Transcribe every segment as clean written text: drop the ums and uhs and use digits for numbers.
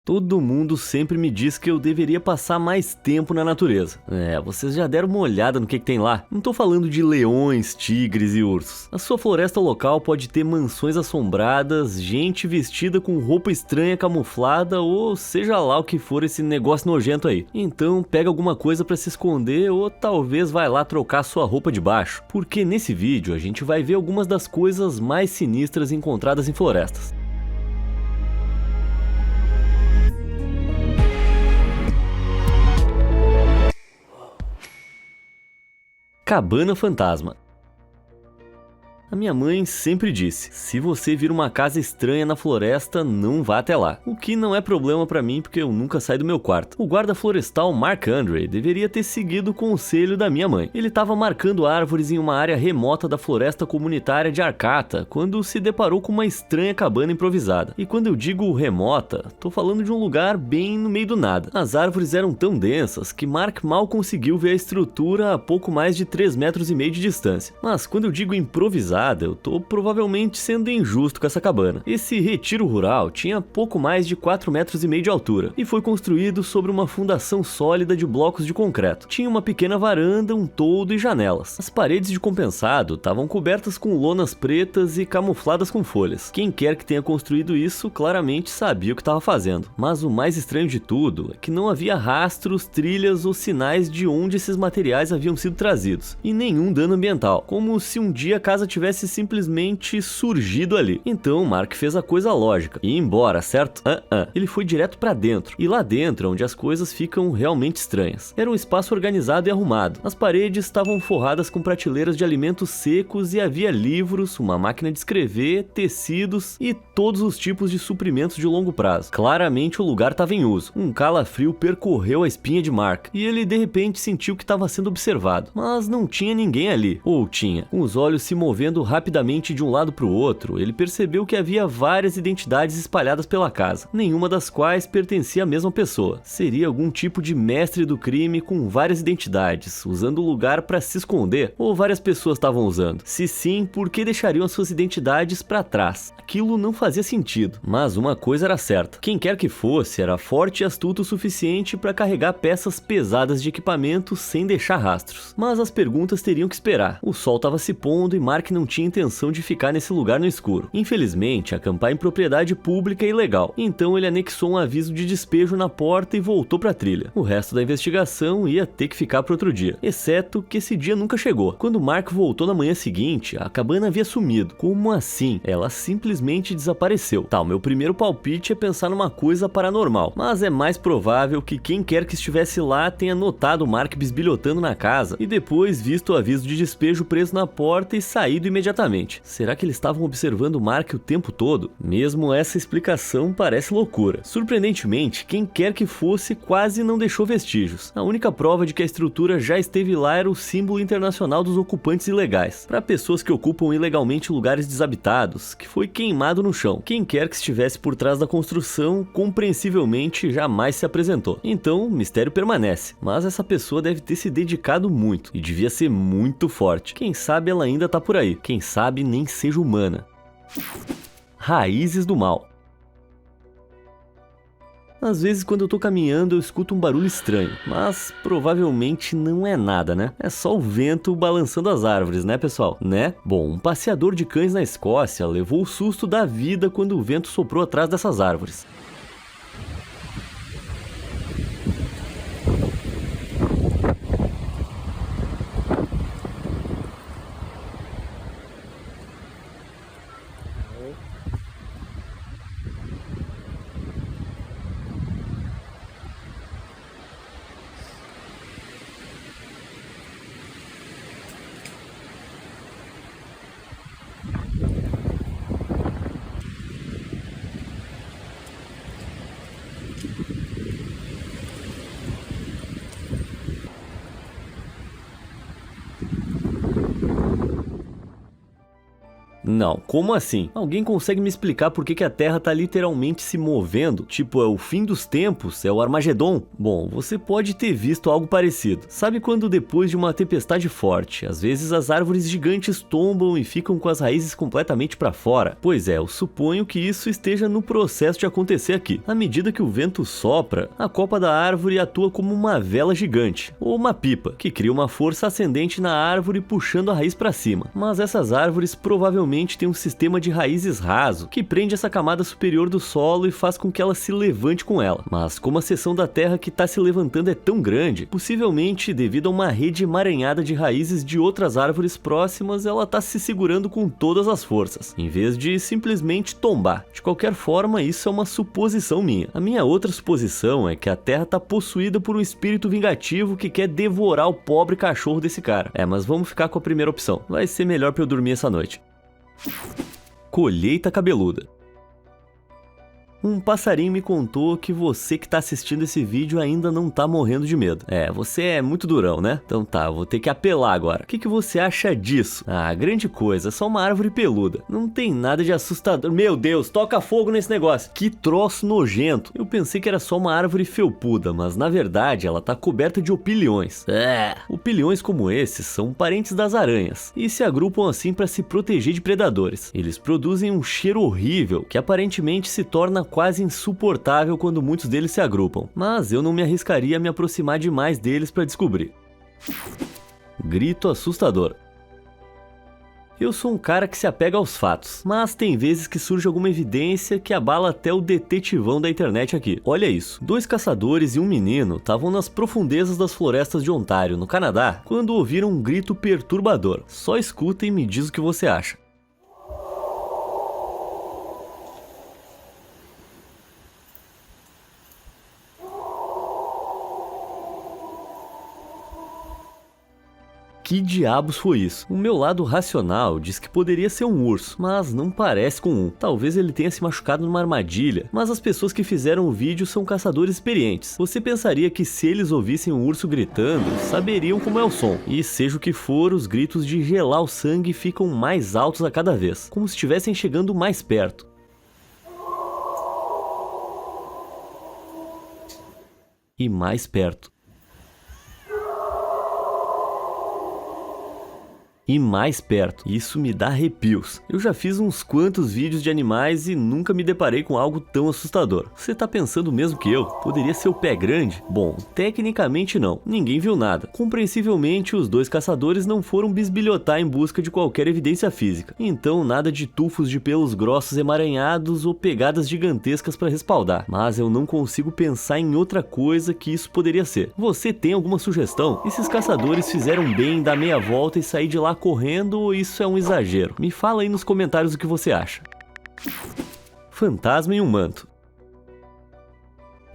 Todo mundo sempre me diz que eu deveria passar mais tempo na natureza. Vocês já deram uma olhada no que tem lá? Não tô falando de leões, tigres e ursos. A sua floresta local pode ter mansões assombradas, gente vestida com roupa estranha camuflada ou seja lá o que for esse negócio nojento aí. Então pega alguma coisa pra se esconder ou talvez vai lá trocar sua roupa de baixo. Porque nesse vídeo a gente vai ver algumas das coisas mais sinistras encontradas em florestas. Cabana fantasma. A minha mãe sempre disse, se você vir uma casa estranha na floresta, não vá até lá. O que não é problema pra mim porque eu nunca saio do meu quarto. O guarda florestal Mark Andre deveria ter seguido o conselho da minha mãe. Ele estava marcando árvores em uma área remota da floresta comunitária de Arcata, quando se deparou com uma estranha cabana improvisada. E quando eu digo remota, tô falando de um lugar bem no meio do nada. As árvores eram tão densas que Mark mal conseguiu ver a estrutura a pouco mais de 3,5 metros de distância. Mas quando eu digo improvisada, eu tô provavelmente sendo injusto com essa cabana. Esse retiro rural tinha pouco mais de 4,5 metros de altura e foi construído sobre uma fundação sólida de blocos de concreto. Tinha uma pequena varanda, um toldo e janelas. As paredes de compensado estavam cobertas com lonas pretas e camufladas com folhas. Quem quer que tenha construído isso claramente sabia o que estava fazendo. Mas o mais estranho de tudo é que não havia rastros, trilhas ou sinais de onde esses materiais haviam sido trazidos. E nenhum dano ambiental, como se um dia a casa tivesse simplesmente surgido ali. Então Mark fez a coisa lógica e ir embora, certo? Ele foi direto pra dentro. E lá dentro é onde as coisas ficam realmente estranhas. Era um espaço organizado e arrumado. As paredes estavam forradas com prateleiras de alimentos secos e havia livros, uma máquina de escrever, tecidos e todos os tipos de suprimentos de longo prazo. Claramente o lugar estava em uso. Um calafrio percorreu a espinha de Mark e ele de repente sentiu que estava sendo observado. Mas não tinha ninguém ali. Ou tinha. Com os olhos se movendo rapidamente de um lado para o outro, ele percebeu que havia várias identidades espalhadas pela casa, nenhuma das quais pertencia à mesma pessoa. Seria algum tipo de mestre do crime com várias identidades, usando o lugar para se esconder, ou várias pessoas estavam usando? Se sim, por que deixariam as suas identidades para trás? Aquilo não fazia sentido, mas uma coisa era certa, quem quer que fosse era forte e astuto o suficiente para carregar peças pesadas de equipamento sem deixar rastros. Mas as perguntas teriam que esperar. O sol estava se pondo e Mark não tinha intenção de ficar nesse lugar no escuro. Infelizmente, acampar em propriedade pública é ilegal, então ele anexou um aviso de despejo na porta e voltou pra trilha. O resto da investigação ia ter que ficar para outro dia, exceto que esse dia nunca chegou. Quando Mark voltou na manhã seguinte, a cabana havia sumido. Como assim? Ela simplesmente desapareceu. O meu primeiro palpite é pensar numa coisa paranormal, mas é mais provável que quem quer que estivesse lá tenha notado Mark bisbilhotando na casa e depois visto o aviso de despejo preso na porta e saído imediatamente. Será que eles estavam observando Mark o tempo todo? Mesmo essa explicação parece loucura. Surpreendentemente, quem quer que fosse quase não deixou vestígios. A única prova de que a estrutura já esteve lá era o símbolo internacional dos ocupantes ilegais, para pessoas que ocupam ilegalmente lugares desabitados, que foi queimado no chão. Quem quer que estivesse por trás da construção, compreensivelmente jamais se apresentou. Então, o mistério permanece, mas essa pessoa deve ter se dedicado muito, e devia ser muito forte. Quem sabe ela ainda tá por aí. Quem sabe nem seja humana. Raízes do mal. Às vezes quando eu tô caminhando eu escuto um barulho estranho, mas provavelmente não é nada, né? É só o vento balançando as árvores, né, pessoal? Né? Bom, um passeador de cães na Escócia levou o susto da vida quando o vento soprou atrás dessas árvores. Não, como assim? Alguém consegue me explicar por que a Terra tá literalmente se movendo? Tipo, é o fim dos tempos? É o Armagedon? Bom, você pode ter visto algo parecido. Sabe quando depois de uma tempestade forte, às vezes as árvores gigantes tombam e ficam com as raízes completamente para fora? Pois é, eu suponho que isso esteja no processo de acontecer aqui. À medida que o vento sopra, a copa da árvore atua como uma vela gigante, ou uma pipa, que cria uma força ascendente na árvore puxando a raiz para cima. Mas essas árvores provavelmente têm um sistema de raízes raso, que prende essa camada superior do solo e faz com que ela se levante com ela. Mas como a seção da terra que está se levantando é tão grande, possivelmente devido a uma rede emaranhada de raízes de outras árvores próximas, ela está se segurando com todas as forças, em vez de simplesmente tombar. De qualquer forma, isso é uma suposição minha. A minha outra suposição é que a terra está possuída por um espírito vingativo que quer devorar o pobre cachorro desse cara. Mas vamos ficar com a primeira opção. Vai ser melhor para eu dormir essa noite. Colheita cabeluda. Um passarinho me contou que você que tá assistindo esse vídeo ainda não tá morrendo de medo. Você é muito durão, né? Então tá, vou ter que apelar agora. O que você acha disso? Grande coisa, é só uma árvore peluda. Não tem nada de assustador. Meu Deus, toca fogo nesse negócio. Que troço nojento. Eu pensei que era só uma árvore felpuda, mas na verdade ela tá coberta de opiliões. Opiliões como esses são parentes das aranhas e se agrupam assim para se proteger de predadores. Eles produzem um cheiro horrível que aparentemente se torna quase insuportável quando muitos deles se agrupam, mas eu não me arriscaria a me aproximar demais deles para descobrir. Grito assustador. Eu sou um cara que se apega aos fatos, mas tem vezes que surge alguma evidência que abala até o detetivão da internet aqui. Olha isso, 2 caçadores e um menino estavam nas profundezas das florestas de Ontário, no Canadá, quando ouviram um grito perturbador. Só escuta e me diz o que você acha. Que diabos foi isso? O meu lado racional diz que poderia ser um urso, mas não parece com um. Talvez ele tenha se machucado numa armadilha, mas as pessoas que fizeram o vídeo são caçadores experientes. Você pensaria que se eles ouvissem um urso gritando, saberiam como é o som. E seja o que for, os gritos de gelar o sangue ficam mais altos a cada vez, como se estivessem chegando mais perto. E mais perto. E mais perto. Isso me dá arrepios. Eu já fiz uns quantos vídeos de animais e nunca me deparei com algo tão assustador. Você tá pensando mesmo que eu? Poderia ser o pé grande? Bom, tecnicamente não. Ninguém viu nada. Compreensivelmente, os 2 caçadores não foram bisbilhotar em busca de qualquer evidência física. Então, nada de tufos de pelos grossos emaranhados ou pegadas gigantescas para respaldar. Mas eu não consigo pensar em outra coisa que isso poderia ser. Você tem alguma sugestão? Esses caçadores fizeram bem em dar meia volta e sair de lá correndo ou isso é um exagero? Me fala aí nos comentários o que você acha. Fantasma em um manto.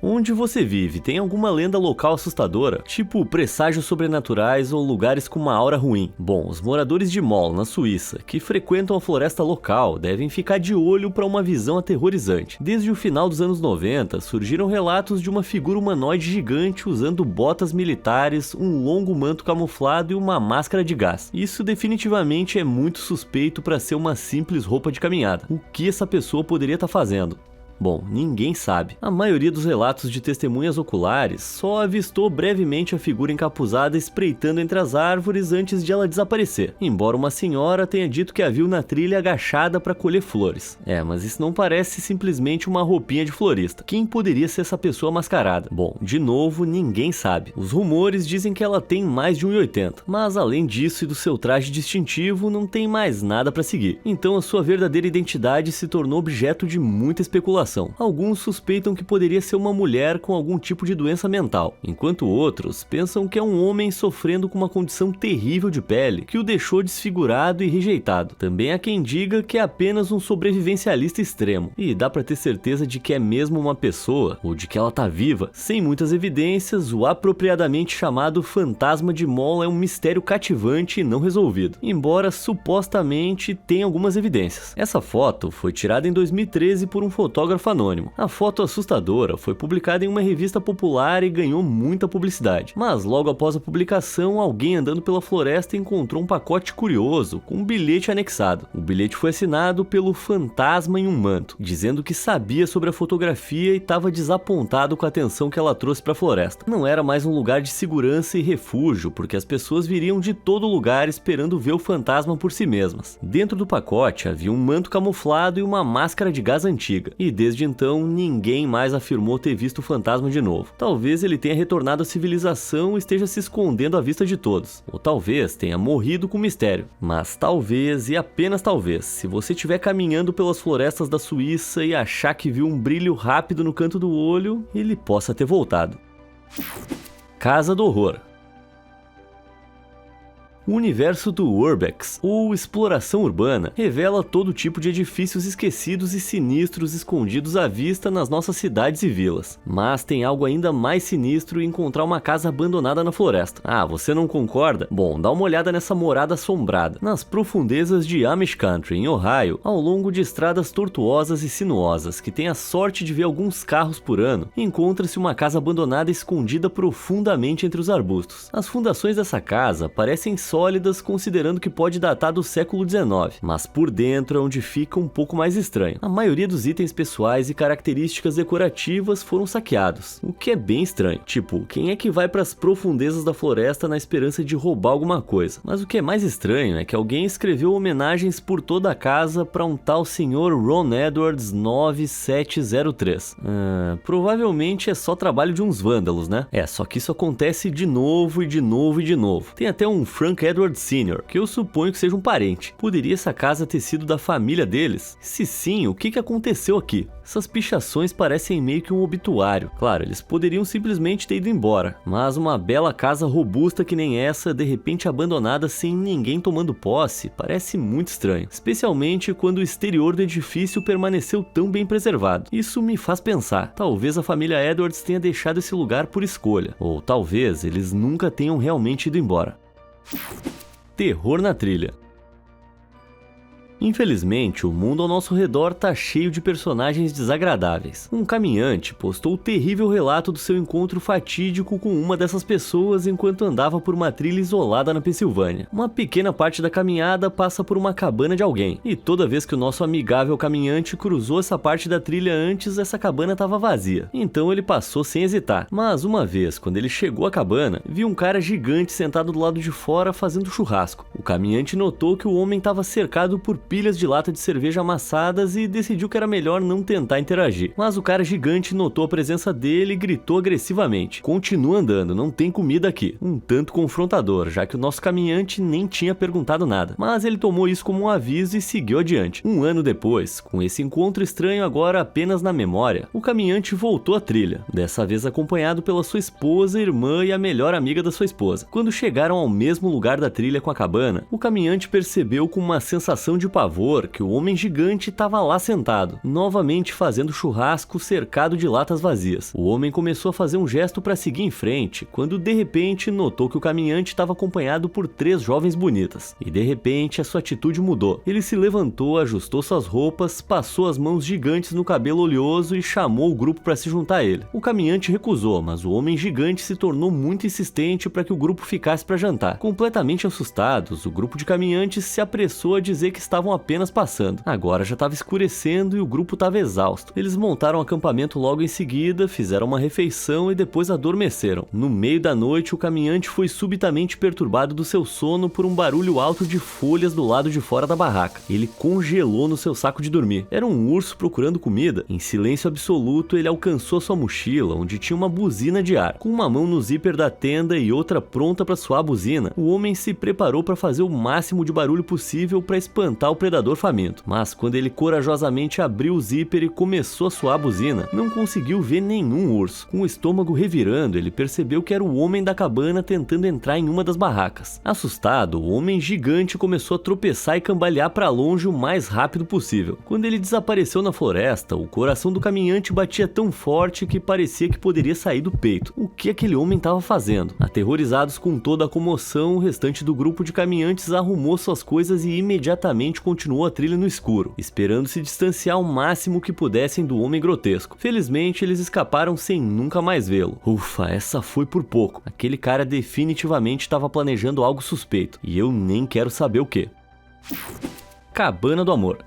Onde você vive, tem alguma lenda local assustadora? Tipo presságios sobrenaturais ou lugares com uma aura ruim? Bom, os moradores de Mol, na Suíça, que frequentam a floresta local, devem ficar de olho para uma visão aterrorizante. Desde o final dos anos 90, surgiram relatos de uma figura humanoide gigante usando botas militares, um longo manto camuflado e uma máscara de gás. Isso definitivamente é muito suspeito para ser uma simples roupa de caminhada. O que essa pessoa poderia estar fazendo? Bom, ninguém sabe. A maioria dos relatos de testemunhas oculares só avistou brevemente a figura encapuzada espreitando entre as árvores antes de ela desaparecer, embora uma senhora tenha dito que a viu na trilha agachada para colher flores. Mas isso não parece simplesmente uma roupinha de florista. Quem poderia ser essa pessoa mascarada? Bom, de novo, ninguém sabe. Os rumores dizem que ela tem mais de 1,80, mas além disso e do seu traje distintivo, não tem mais nada para seguir. Então a sua verdadeira identidade se tornou objeto de muita especulação. Alguns suspeitam que poderia ser uma mulher com algum tipo de doença mental, enquanto outros pensam que é um homem sofrendo com uma condição terrível de pele que o deixou desfigurado e rejeitado. Também há quem diga que é apenas um sobrevivencialista extremo, e dá pra ter certeza de que é mesmo uma pessoa, ou de que ela tá viva. Sem muitas evidências, o apropriadamente chamado Fantasma de Mol é um mistério cativante e não resolvido, embora supostamente tenha algumas evidências. Essa foto foi tirada em 2013 por um fotógrafo fotógrafo anônimo. A foto assustadora foi publicada em uma revista popular e ganhou muita publicidade. Mas logo após a publicação, alguém andando pela floresta encontrou um pacote curioso com um bilhete anexado. O bilhete foi assinado pelo fantasma em um manto, dizendo que sabia sobre a fotografia e estava desapontado com a atenção que ela trouxe para a floresta. Não era mais um lugar de segurança e refúgio, porque as pessoas viriam de todo lugar esperando ver o fantasma por si mesmas. Dentro do pacote havia um manto camuflado e uma máscara de gás antiga, e desde então ninguém mais afirmou ter visto o fantasma de novo. Talvez ele tenha retornado à civilização e esteja se escondendo à vista de todos, ou talvez tenha morrido com mistério. Mas talvez, e apenas talvez, se você estiver caminhando pelas florestas da Suíça e achar que viu um brilho rápido no canto do olho, ele possa ter voltado. Casa do Horror. O universo do Urbex, ou exploração urbana, revela todo tipo de edifícios esquecidos e sinistros escondidos à vista nas nossas cidades e vilas. Mas tem algo ainda mais sinistro em encontrar uma casa abandonada na floresta. Ah, você não concorda? Bom, dá uma olhada nessa morada assombrada. Nas profundezas de Amish Country, em Ohio, ao longo de estradas tortuosas e sinuosas, que tem a sorte de ver alguns carros por ano, encontra-se uma casa abandonada escondida profundamente entre os arbustos. As fundações dessa casa parecem sólidas, considerando que pode datar do século XIX, mas por dentro é onde fica um pouco mais estranho. A maioria dos itens pessoais e características decorativas foram saqueados, o que é bem estranho. Tipo, quem é que vai para as profundezas da floresta na esperança de roubar alguma coisa? Mas o que é mais estranho é que alguém escreveu homenagens por toda a casa para um tal Sr. Ron Edwards 9703. Provavelmente é só trabalho de uns vândalos, né? Só que isso acontece de novo e de novo e de novo. Tem até um Frank Edwards Sr., que eu suponho que seja um parente. Poderia essa casa ter sido da família deles? Se sim, o que aconteceu aqui? Essas pichações parecem meio que um obituário. Claro, eles poderiam simplesmente ter ido embora, mas uma bela casa robusta que nem essa, de repente abandonada sem ninguém tomando posse, parece muito estranho. Especialmente quando o exterior do edifício permaneceu tão bem preservado. Isso me faz pensar, talvez a família Edwards tenha deixado esse lugar por escolha, ou talvez eles nunca tenham realmente ido embora. Terror na trilha. Infelizmente, o mundo ao nosso redor tá cheio de personagens desagradáveis. Um caminhante postou o terrível relato do seu encontro fatídico com uma dessas pessoas enquanto andava por uma trilha isolada na Pensilvânia. Uma pequena parte da caminhada passa por uma cabana de alguém, e toda vez que o nosso amigável caminhante cruzou essa parte da trilha antes, essa cabana estava vazia. Então ele passou sem hesitar. Mas uma vez, quando ele chegou à cabana, viu um cara gigante sentado do lado de fora fazendo churrasco. O caminhante notou que o homem estava cercado por pilhas de lata de cerveja amassadas e decidiu que era melhor não tentar interagir. Mas o cara gigante notou a presença dele e gritou agressivamente: "Continua andando, não tem comida aqui." Um tanto confrontador, já que o nosso caminhante nem tinha perguntado nada. Mas ele tomou isso como um aviso e seguiu adiante. Um ano depois, com esse encontro estranho agora apenas na memória, o caminhante voltou à trilha, dessa vez acompanhado pela sua esposa, irmã e a melhor amiga da sua esposa. Quando chegaram ao mesmo lugar da trilha com a cabana, o caminhante percebeu com uma sensação de pavor que o homem gigante estava lá sentado, novamente fazendo churrasco cercado de latas vazias. O homem começou a fazer um gesto para seguir em frente, quando de repente notou que o caminhante estava acompanhado por 3 jovens bonitas. E de repente a sua atitude mudou. Ele se levantou, ajustou suas roupas, passou as mãos gigantes no cabelo oleoso e chamou o grupo para se juntar a ele. O caminhante recusou, mas o homem gigante se tornou muito insistente para que o grupo ficasse para jantar. Completamente assustados, o grupo de caminhantes se apressou a dizer que estavam apenas passando. Agora já estava escurecendo e o grupo estava exausto. Eles montaram um acampamento logo em seguida, fizeram uma refeição e depois adormeceram. No meio da noite, o caminhante foi subitamente perturbado do seu sono por um barulho alto de folhas do lado de fora da barraca. Ele congelou no seu saco de dormir. Era um urso procurando comida. Em silêncio absoluto, ele alcançou sua mochila, onde tinha uma buzina de ar. Com uma mão no zíper da tenda e outra pronta para soar a buzina, o homem se preparou para fazer o máximo de barulho possível para espantar o predador faminto. Mas quando ele corajosamente abriu o zíper e começou a soar a buzina, não conseguiu ver nenhum urso. Com o estômago revirando, ele percebeu que era o homem da cabana tentando entrar em uma das barracas. Assustado, o homem gigante começou a tropeçar e cambalear para longe o mais rápido possível. Quando ele desapareceu na floresta, o coração do caminhante batia tão forte que parecia que poderia sair do peito. O que aquele homem estava fazendo? Aterrorizados com toda a comoção, o restante do grupo de caminhantes arrumou suas coisas e imediatamente continuou a trilha no escuro, esperando se distanciar o máximo que pudessem do homem grotesco. Felizmente, eles escaparam sem nunca mais vê-lo. Ufa, essa foi por pouco. Aquele cara definitivamente estava planejando algo suspeito, e eu nem quero saber o que. Cabana do Amor.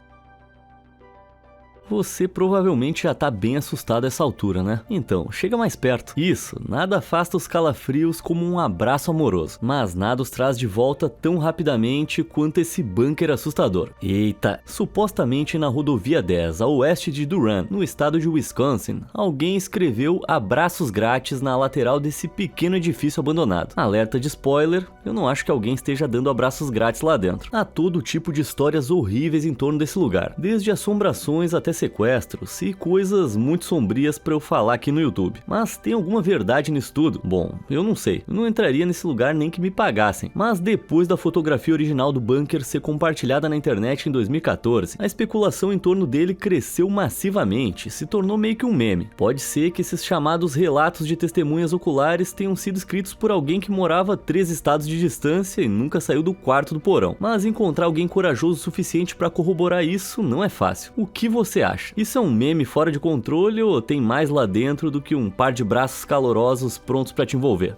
Você provavelmente já tá bem assustado a essa altura, né? Então, chega mais perto. Isso, nada afasta os calafrios como um abraço amoroso, mas nada os traz de volta tão rapidamente quanto esse bunker assustador. Eita, supostamente na rodovia 10, a oeste de Durham, no estado de Wisconsin, alguém escreveu abraços grátis na lateral desse pequeno edifício abandonado. Alerta de spoiler, eu não acho que alguém esteja dando abraços grátis lá dentro. Há todo tipo de histórias horríveis em torno desse lugar, desde assombrações até sequestros e coisas muito sombrias pra eu falar aqui no YouTube. Mas tem alguma verdade nisso tudo? Bom, eu não sei. Eu não entraria nesse lugar nem que me pagassem. Mas depois da fotografia original do bunker ser compartilhada na internet em 2014, a especulação em torno dele cresceu massivamente, se tornou meio que um meme. Pode ser que esses chamados relatos de testemunhas oculares tenham sido escritos por alguém que morava a 3 estados de distância e nunca saiu do quarto do porão. Mas encontrar alguém corajoso o suficiente pra corroborar isso não é fácil. O que você acha? Isso é um meme fora de controle ou tem mais lá dentro do que um par de braços calorosos prontos pra te envolver?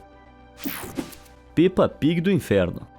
Peppa Pig do Inferno.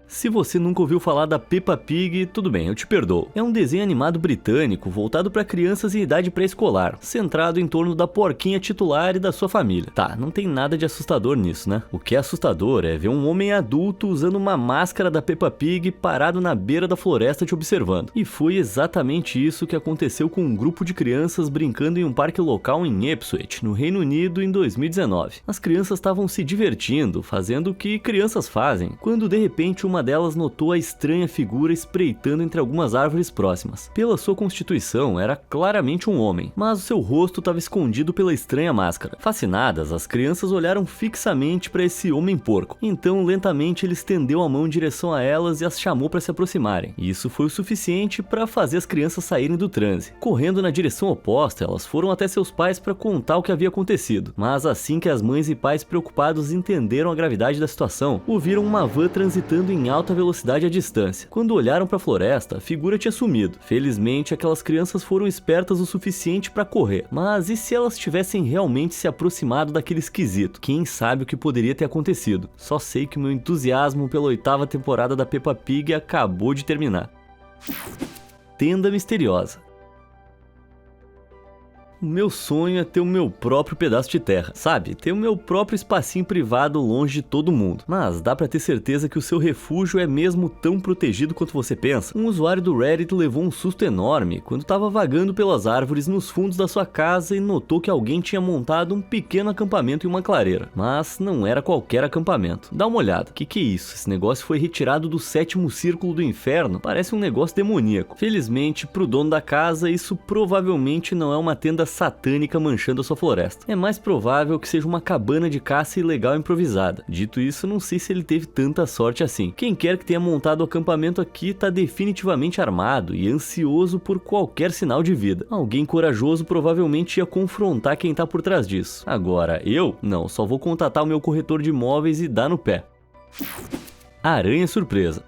Se você nunca ouviu falar da Peppa Pig, tudo bem, eu te perdoo. É um desenho animado britânico voltado para crianças em idade pré-escolar, centrado em torno da porquinha titular e da sua família. Tá, não tem nada de assustador nisso, né? O que é assustador é ver um homem adulto usando uma máscara da Peppa Pig parado na beira da floresta te observando. E foi exatamente isso que aconteceu com um grupo de crianças brincando em um parque local em Ipswich, no Reino Unido, em 2019. As crianças estavam se divertindo, fazendo o que crianças fazem, quando de repente uma delas notou a estranha figura espreitando entre algumas árvores próximas. Pela sua constituição, era claramente um homem, mas o seu rosto estava escondido pela estranha máscara. Fascinadas, as crianças olharam fixamente para esse homem porco. Então, lentamente, ele estendeu a mão em direção a elas e as chamou para se aproximarem. Isso foi o suficiente para fazer as crianças saírem do transe. Correndo na direção oposta, elas foram até seus pais para contar o que havia acontecido. Mas assim que as mães e pais preocupados entenderam a gravidade da situação, ouviram uma van transitando em alta velocidade à distância. Quando olharam para a floresta, a figura tinha sumido. Felizmente, aquelas crianças foram espertas o suficiente para correr. Mas e se elas tivessem realmente se aproximado daquele esquisito? Quem sabe o que poderia ter acontecido? Só sei que meu entusiasmo pela 8ª temporada da Peppa Pig acabou de terminar. Tenda misteriosa. O meu sonho é ter o meu próprio pedaço de terra, sabe? Ter o meu próprio espacinho privado longe de todo mundo. Mas dá pra ter certeza que o seu refúgio é mesmo tão protegido quanto você pensa? Um usuário do Reddit levou um susto enorme quando estava vagando pelas árvores nos fundos da sua casa e notou que alguém tinha montado um pequeno acampamento em uma clareira. Mas não era qualquer acampamento. Dá uma olhada. Que é isso? Esse negócio foi retirado do 7º círculo do inferno? Parece um negócio demoníaco. Felizmente, pro dono da casa, isso provavelmente não é uma tenda satânica manchando a sua floresta. É mais provável que seja uma cabana de caça ilegal improvisada. Dito isso, não sei se ele teve tanta sorte assim. Quem quer que tenha montado o acampamento aqui tá definitivamente armado e ansioso por qualquer sinal de vida. Alguém corajoso provavelmente ia confrontar quem tá por trás disso. Agora, eu? Não, só vou contatar o meu corretor de imóveis e dar no pé. Aranha surpresa.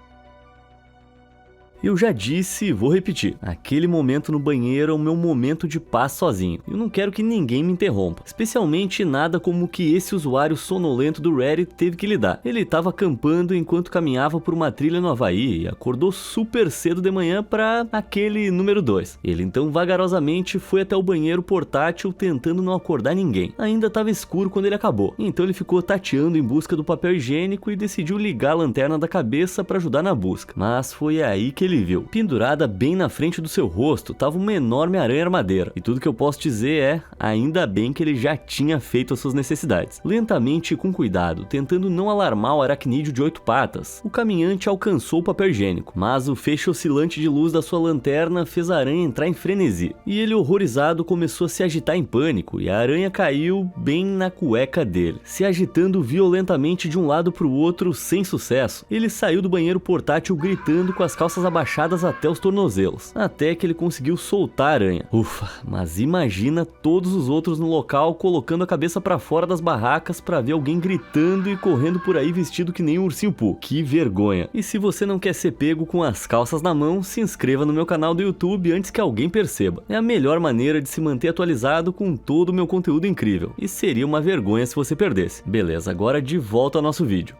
Eu já disse e vou repetir, aquele momento no banheiro é o meu momento de paz sozinho. Eu não quero que ninguém me interrompa, especialmente nada como o que esse usuário sonolento do Reddit teve que lidar. Ele estava acampando enquanto caminhava por uma trilha no Havaí e acordou super cedo de manhã para aquele número 2. Ele então vagarosamente foi até o banheiro portátil tentando não acordar ninguém. Ainda estava escuro quando ele acabou, então ele ficou tateando em busca do papel higiênico e decidiu ligar a lanterna da cabeça para ajudar na busca. Mas foi aí que ele viu. Pendurada bem na frente do seu rosto, estava uma enorme aranha armadeira. E tudo que eu posso dizer é, ainda bem que ele já tinha feito as suas necessidades. Lentamente e com cuidado, tentando não alarmar o aracnídeo de 8 patas, o caminhante alcançou o papel higiênico, mas o feixe oscilante de luz da sua lanterna fez a aranha entrar em frenesi. E ele, horrorizado, começou a se agitar em pânico, e a aranha caiu bem na cueca dele, se agitando violentamente de um lado para o outro sem sucesso. Ele saiu do banheiro portátil gritando com as calças abaixadas abaixadas até os tornozelos, até que ele conseguiu soltar a aranha. Ufa, mas imagina todos os outros no local colocando a cabeça pra fora das barracas pra ver alguém gritando e correndo por aí vestido que nem um ursinho Pooh. Que vergonha! E se você não quer ser pego com as calças na mão, se inscreva no meu canal do YouTube antes que alguém perceba. É a melhor maneira de se manter atualizado com todo o meu conteúdo incrível. E seria uma vergonha se você perdesse. Beleza, agora de volta ao nosso vídeo.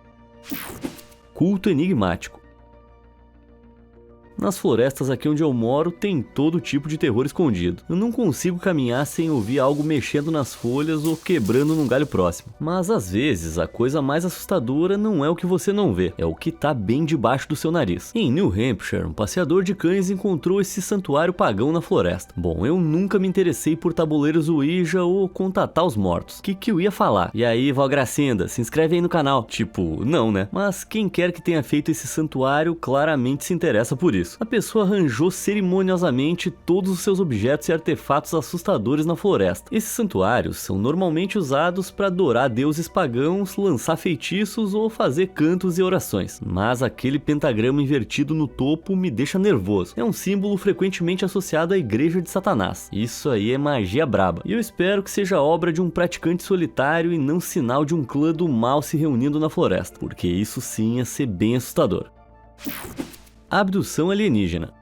Culto enigmático. Nas florestas aqui onde eu moro tem todo tipo de terror escondido. Eu não consigo caminhar sem ouvir algo mexendo nas folhas ou quebrando num galho próximo. Mas às vezes a coisa mais assustadora não é o que você não vê, é o que tá bem debaixo do seu nariz. Em New Hampshire, um passeador de cães encontrou esse santuário pagão na floresta. Bom, eu nunca me interessei por tabuleiros Ouija ou contatar os mortos. O que eu ia falar? E aí, vó Gracinda, se inscreve aí no canal. Tipo, não, né? Mas quem quer que tenha feito esse santuário claramente se interessa por isso. A pessoa arranjou cerimoniosamente todos os seus objetos e artefatos assustadores na floresta. Esses santuários são normalmente usados para adorar deuses pagãos, lançar feitiços ou fazer cantos e orações. Mas aquele pentagrama invertido no topo me deixa nervoso. É um símbolo frequentemente associado à igreja de Satanás. Isso aí é magia braba. E eu espero que seja obra de um praticante solitário e não sinal de um clã do mal se reunindo na floresta, porque isso sim ia ser bem assustador. Abdução alienígena.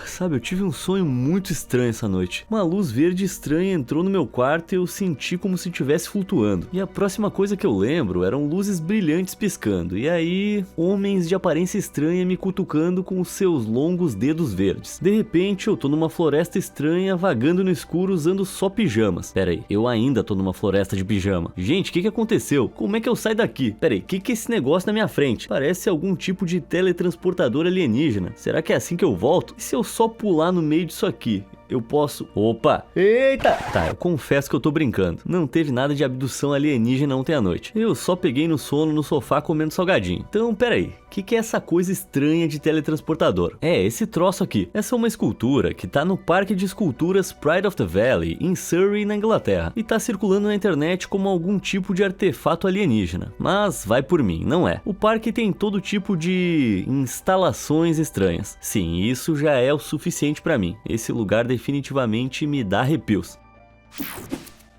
Sabe, eu tive um sonho muito estranho essa noite. Uma luz verde estranha entrou no meu quarto e eu senti como se estivesse flutuando. E a próxima coisa que eu lembro eram luzes brilhantes piscando. E aí, homens de aparência estranha me cutucando com os seus longos dedos verdes. De repente, eu tô numa floresta estranha, vagando no escuro usando só pijamas. Pera aí, eu ainda tô numa floresta de pijama. Gente, o que aconteceu? Como é que eu saio daqui? Pera aí, o que é esse negócio na minha frente? Parece algum tipo de teletransportador alienígena. Será que é assim que eu volto? E se eu só pular no meio disso aqui? Eu posso... Opa! Eita! Tá, eu confesso que eu tô brincando. Não teve nada de abdução alienígena ontem à noite. Eu só peguei no sono no sofá comendo salgadinho. Então, peraí. O que é essa coisa estranha de teletransportador? É, esse troço aqui. Essa é uma escultura que tá no Parque de Esculturas Pride of the Valley, em Surrey, na Inglaterra. E tá circulando na internet como algum tipo de artefato alienígena. Mas vai por mim, não é. O parque tem todo tipo de instalações estranhas. Sim, isso já é o suficiente pra mim. Esse lugar definitivamente me dá arrepios.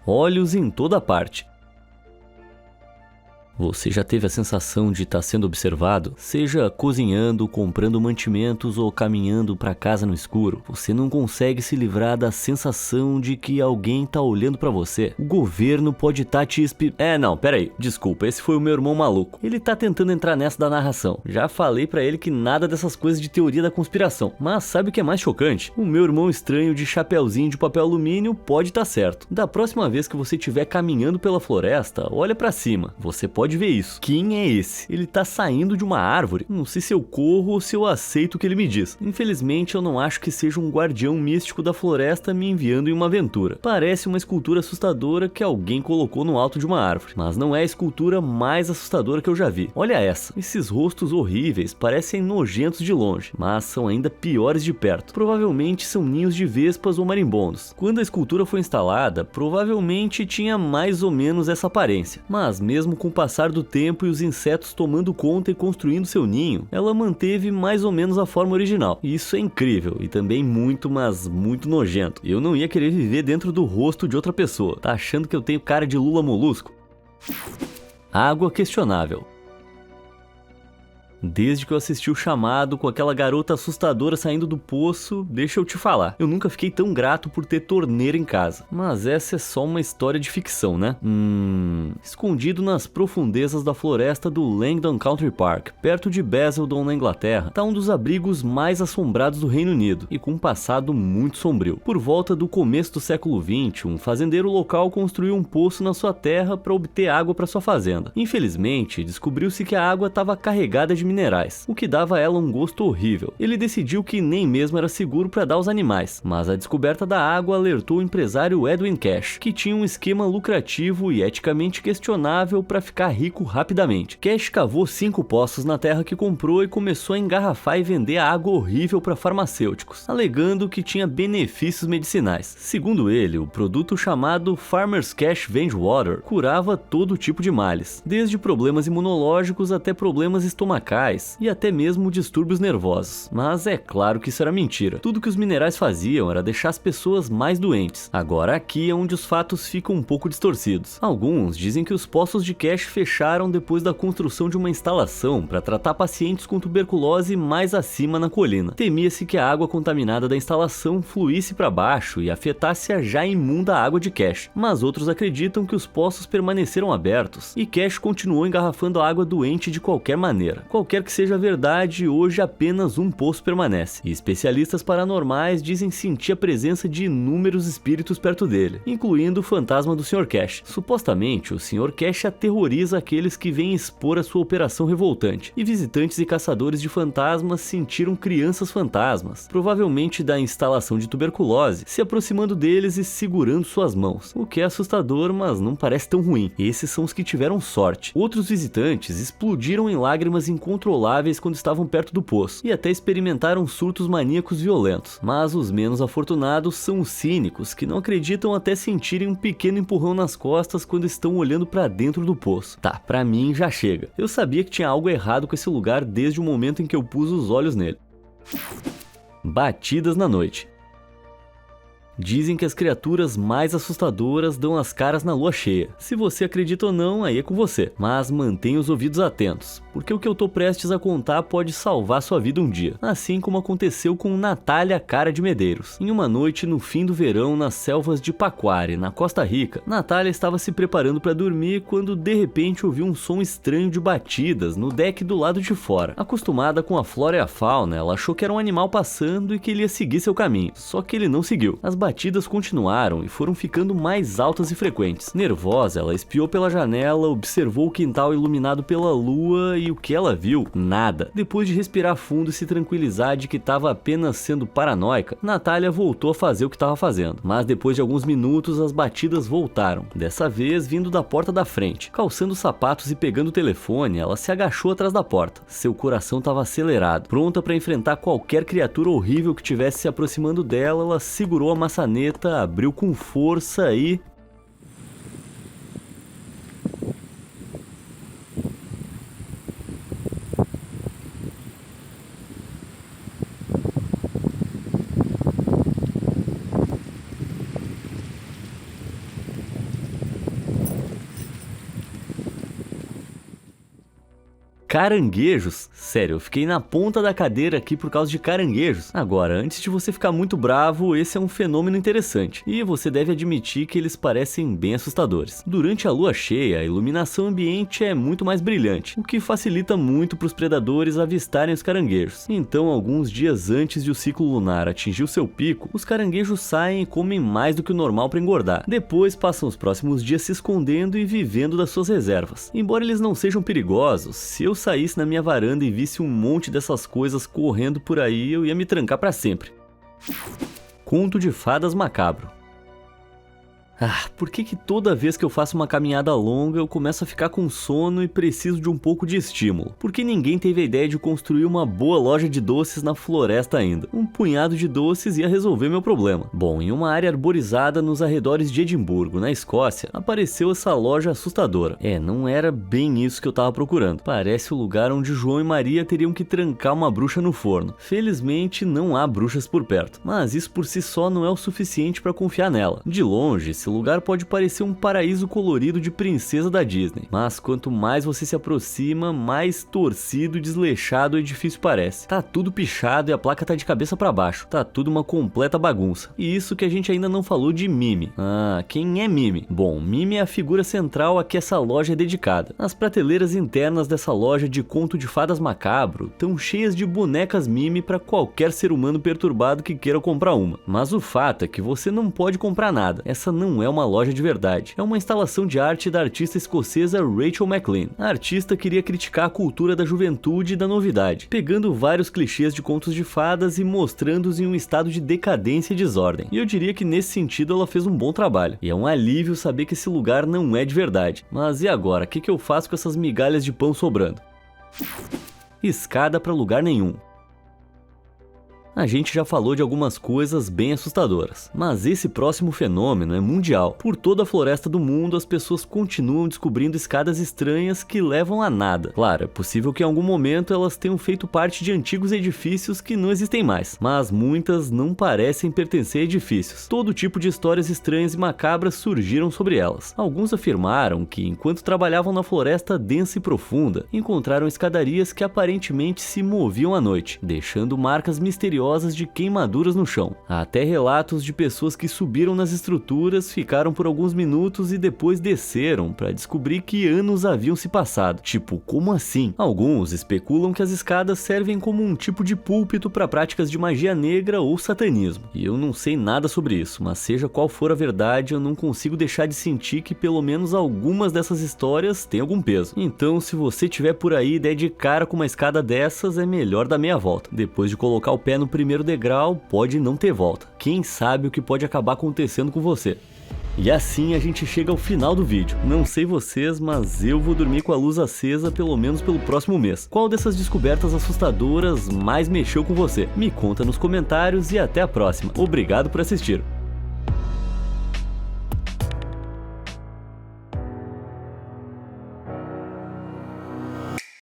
Olhos em toda parte. Você já teve a sensação de estar sendo observado? Seja cozinhando, comprando mantimentos ou caminhando para casa no escuro, você não consegue se livrar da sensação de que alguém tá olhando para você. O governo pode estar te não, peraí, desculpa, esse foi o meu irmão maluco. Ele tá tentando entrar nessa da narração. Já falei para ele que nada dessas coisas de teoria da conspiração. Mas sabe o que é mais chocante? O meu irmão estranho de chapeuzinho de papel alumínio pode estar certo. Da próxima vez que você estiver caminhando pela floresta, olha para cima. Você pode ver isso. Quem é esse? Ele tá saindo de uma árvore? Não sei se eu corro ou se eu aceito o que ele me diz. Infelizmente, eu não acho que seja um guardião místico da floresta me enviando em uma aventura. Parece uma escultura assustadora que alguém colocou no alto de uma árvore. Mas não é a escultura mais assustadora que eu já vi. Olha essa. Esses rostos horríveis parecem nojentos de longe, mas são ainda piores de perto. Provavelmente são ninhos de vespas ou marimbondos. Quando a escultura foi instalada, provavelmente tinha mais ou menos essa aparência. Mas mesmo com o passar do tempo e os insetos tomando conta e construindo seu ninho, ela manteve mais ou menos a forma original. E isso é incrível e também muito, mas muito nojento. Eu não ia querer viver dentro do rosto de outra pessoa. Tá achando que eu tenho cara de Lula Molusco? Água questionável. Desde que eu assisti o Chamado com aquela garota assustadora saindo do poço, deixa eu te falar, eu nunca fiquei tão grato por ter torneira em casa. Mas essa é só uma história de ficção, né? Escondido nas profundezas da floresta do Langdon Country Park, perto de Basildon, na Inglaterra, tá um dos abrigos mais assombrados do Reino Unido, e com um passado muito sombrio. Por volta do começo do século XX, um fazendeiro local construiu um poço na sua terra para obter água para sua fazenda. Infelizmente, descobriu-se que a água estava carregada de minerais, o que dava a ela um gosto horrível. Ele decidiu que nem mesmo era seguro para dar aos animais, mas a descoberta da água alertou o empresário Edwin Cash, que tinha um esquema lucrativo e eticamente questionável para ficar rico rapidamente. Cash cavou 5 poços na terra que comprou e começou a engarrafar e vender a água horrível para farmacêuticos, alegando que tinha benefícios medicinais. Segundo ele, o produto chamado Farmer's Cash Venge Water curava todo tipo de males, desde problemas imunológicos até problemas estomacais minerais e até mesmo distúrbios nervosos. Mas é claro que isso era mentira. Tudo que os minerais faziam era deixar as pessoas mais doentes. Agora aqui é onde os fatos ficam um pouco distorcidos. Alguns dizem que os poços de cash fecharam depois da construção de uma instalação para tratar pacientes com tuberculose mais acima na colina. Temia-se que a água contaminada da instalação fluísse para baixo e afetasse a já imunda água de cash. Mas outros acreditam que os poços permaneceram abertos e cash continuou engarrafando a água doente de qualquer maneira. Qualquer que seja a verdade, hoje apenas um poço permanece. E especialistas paranormais dizem sentir a presença de inúmeros espíritos perto dele, incluindo o fantasma do Sr. Cash. Supostamente, o Sr. Cash aterroriza aqueles que vêm expor a sua operação revoltante, e visitantes e caçadores de fantasmas sentiram crianças fantasmas, provavelmente da instalação de tuberculose, se aproximando deles e segurando suas mãos, o que é assustador, mas não parece tão ruim. Esses são os que tiveram sorte. Outros visitantes explodiram em lágrimas incontroláveis quando estavam perto do poço, e até experimentaram surtos maníacos violentos. Mas os menos afortunados são os cínicos, que não acreditam até sentirem um pequeno empurrão nas costas quando estão olhando para dentro do poço. Tá, pra mim já chega. Eu sabia que tinha algo errado com esse lugar desde o momento em que eu pus os olhos nele. Batidas na noite. Dizem que as criaturas mais assustadoras dão as caras na lua cheia. Se você acredita ou não, aí é com você. Mas mantenha os ouvidos atentos, porque o que eu tô prestes a contar pode salvar sua vida um dia. Assim como aconteceu com Natália Cara de Medeiros. Em uma noite no fim do verão nas selvas de Paquari, na Costa Rica, Natália estava se preparando para dormir quando de repente ouviu um som estranho de batidas no deck do lado de fora. Acostumada com a flora e a fauna, ela achou que era um animal passando e que ele ia seguir seu caminho. Só que ele não seguiu. As batidas continuaram e foram ficando mais altas e frequentes. Nervosa, ela espiou pela janela, observou o quintal iluminado pela lua e o que ela viu? Nada. Depois de respirar fundo e se tranquilizar de que estava apenas sendo paranoica, Natália voltou a fazer o que estava fazendo. Mas depois de alguns minutos as batidas voltaram, dessa vez vindo da porta da frente. Calçando os sapatos e pegando o telefone, ela se agachou atrás da porta. Seu coração estava acelerado. Pronta para enfrentar qualquer criatura horrível que estivesse se aproximando dela, ela segurou a maçaneta, abriu com força e... Caranguejos? Sério, eu fiquei na ponta da cadeira aqui por causa de caranguejos. Agora, antes de você ficar muito bravo, esse é um fenômeno interessante, e você deve admitir que eles parecem bem assustadores. Durante a lua cheia, a iluminação ambiente é muito mais brilhante, o que facilita muito para os predadores avistarem os caranguejos. Então, alguns dias antes de o ciclo lunar atingir o seu pico, os caranguejos saem e comem mais do que o normal para engordar. Depois, passam os próximos dias se escondendo e vivendo das suas reservas. Embora eles não sejam perigosos, se eu saísse na minha varanda e visse um monte dessas coisas correndo por aí, eu ia me trancar para sempre. Conto de fadas macabro. Por que toda vez que eu faço uma caminhada longa eu começo a ficar com sono e preciso de um pouco de estímulo? Porque ninguém teve a ideia de construir uma boa loja de doces na floresta ainda. Um punhado de doces ia resolver meu problema. Bom, em uma área arborizada nos arredores de Edimburgo, na Escócia, apareceu essa loja assustadora. Não era bem isso que eu tava procurando. Parece o lugar onde João e Maria teriam que trancar uma bruxa no forno. Felizmente não há bruxas por perto, mas isso por si só não é o suficiente para confiar nela. De longe, esse lugar pode parecer um paraíso colorido de princesa da Disney, mas quanto mais você se aproxima, mais torcido e desleixado o edifício parece. Tá tudo pichado e a placa tá de cabeça para baixo. Tá tudo uma completa bagunça. E isso que a gente ainda não falou de Mimi. Quem é Mimi? Bom, Mimi é a figura central a que essa loja é dedicada. As prateleiras internas dessa loja de conto de fadas macabro estão cheias de bonecas Mimi para qualquer ser humano perturbado que queira comprar uma. Mas o fato é que você não pode comprar nada. Essa não é uma loja de verdade. É uma instalação de arte da artista escocesa Rachel McLean. A artista queria criticar a cultura da juventude e da novidade, pegando vários clichês de contos de fadas e mostrando-os em um estado de decadência e desordem. E eu diria que nesse sentido ela fez um bom trabalho. E é um alívio saber que esse lugar não é de verdade. Mas e agora? O que eu faço com essas migalhas de pão sobrando? Escada para lugar nenhum. A gente já falou de algumas coisas bem assustadoras, mas esse próximo fenômeno é mundial. Por toda a floresta do mundo, as pessoas continuam descobrindo escadas estranhas que levam a nada. Claro, é possível que em algum momento elas tenham feito parte de antigos edifícios que não existem mais, mas muitas não parecem pertencer a edifícios. Todo tipo de histórias estranhas e macabras surgiram sobre elas. Alguns afirmaram que, enquanto trabalhavam na floresta densa e profunda, encontraram escadarias que aparentemente se moviam à noite, deixando marcas misteriosas de queimaduras no chão. Há até relatos de pessoas que subiram nas estruturas, ficaram por alguns minutos e depois desceram para descobrir que anos haviam se passado. Tipo, como assim? Alguns especulam que as escadas servem como um tipo de púlpito para práticas de magia negra ou satanismo. E eu não sei nada sobre isso, mas seja qual for a verdade, eu não consigo deixar de sentir que pelo menos algumas dessas histórias têm algum peso. Então, se você tiver por aí e der de cara com uma escada dessas, é melhor dar meia volta. Depois de colocar o pé no primeiro degrau, pode não ter volta. Quem sabe o que pode acabar acontecendo com você. E assim a gente chega ao final do vídeo. Não sei vocês, mas eu vou dormir com a luz acesa pelo menos pelo próximo mês. Qual dessas descobertas assustadoras mais mexeu com você? Me conta nos comentários e até a próxima. Obrigado por assistir.